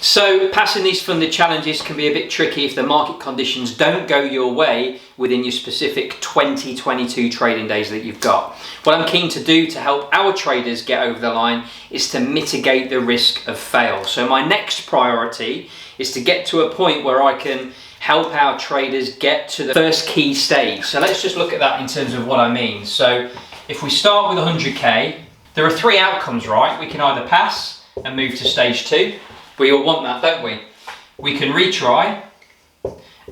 So passing these funded challenges can be a bit tricky if the market conditions don't go your way within your specific 2022 trading days that you've got. What I'm keen to do to help our traders get over the line is to mitigate the risk of fail. So my next priority is to get to a point where I can help our traders get to the first key stage. So let's just look at that in terms of what I mean. So if we start with 100k, there are three outcomes, right? We can either pass and move to stage 2. We all want that, don't we? We can retry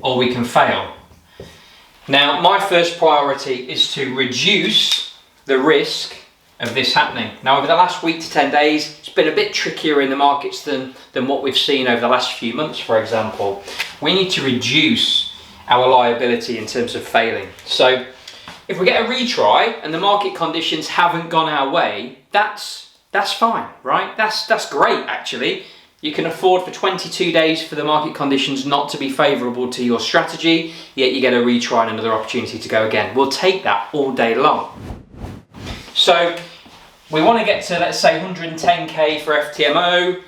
or we can fail. Now, my first priority is to reduce the risk of this happening. Now, over the last week to 10 days, it's been a bit trickier in the markets than what we've seen over the last few months, for example. We need to reduce our liability in terms of failing. So if we get a retry and the market conditions haven't gone our way, that's fine, right? That's great, actually. You can afford for 22 days for the market conditions not to be favourable to your strategy, yet you get a retry and another opportunity to go again. We'll take that all day long. So we want to get to, let's say, 110k for FTMO.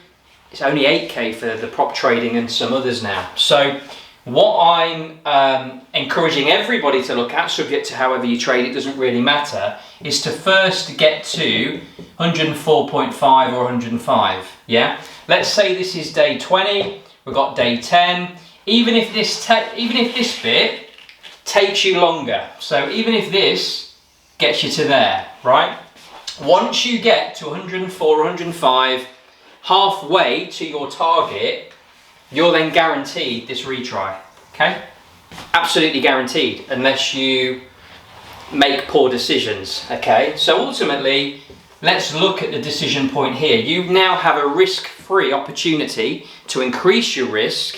It's only 8k for the prop trading and some others now. So what I'm encouraging everybody to look at, subject to however you trade, it doesn't really matter, is to first get to 104.5 or 105, yeah? Let's say this is day 20, we've got day 10. Even if this bit takes you longer, so even if this gets you to there, right? Once you get to 104, 105, halfway to your target, you're then guaranteed this retry, okay? Absolutely guaranteed, unless you make poor decisions, okay? So ultimately, let's look at the decision point here. You now have a risk-free opportunity to increase your risk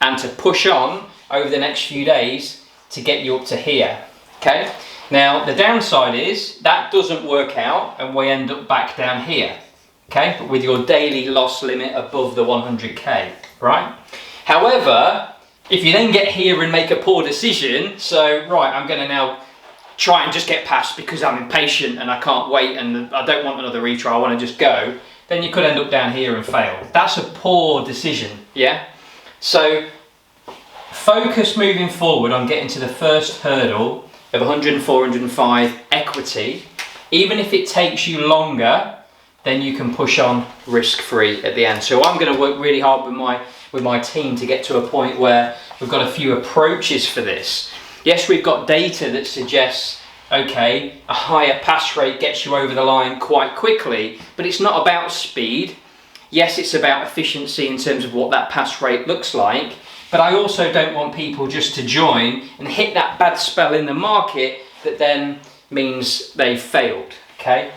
and to push on over the next few days to get you up to here, okay? Now, the downside is that doesn't work out and we end up back down here, okay? But with your daily loss limit above the 100k, right? However, if you then get here and make a poor decision, so, right, I'm gonna now try and just get past because I'm impatient and I can't wait and I don't want another retry, I want to just go, then you could end up down here and fail. That's a poor decision, yeah? So focus moving forward on getting to the first hurdle of 104, 105 equity. Even if it takes you longer, then you can push on risk-free at the end. So I'm going to work really hard with my team to get to a point where we've got a few approaches for this. Yes, we've got data that suggests, okay, a higher pass rate gets you over the line quite quickly, but it's not about speed. Yes, it's about efficiency in terms of what that pass rate looks like, but I also don't want people just to join and hit that bad spell in the market that then means they failed, okay?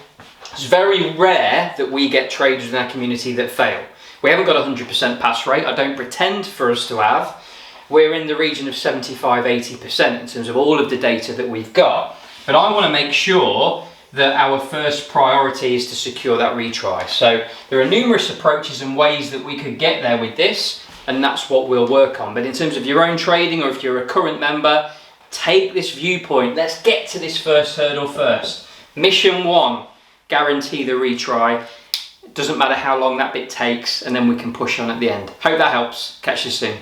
It's very rare that we get traders in our community that fail. We haven't got a 100% pass rate. I don't pretend for us to have. We're in the region of 75–80% in terms of all of the data that we've got. But I want to make sure that our first priority is to secure that retry. So there are numerous approaches and ways that we could get there with this, and that's what we'll work on. But in terms of your own trading, or if you're a current member, take this viewpoint. Let's get to this first hurdle first. Mission 1, guarantee the retry. It doesn't matter how long that bit takes, and then we can push on at the end. Hope that helps. Catch you soon.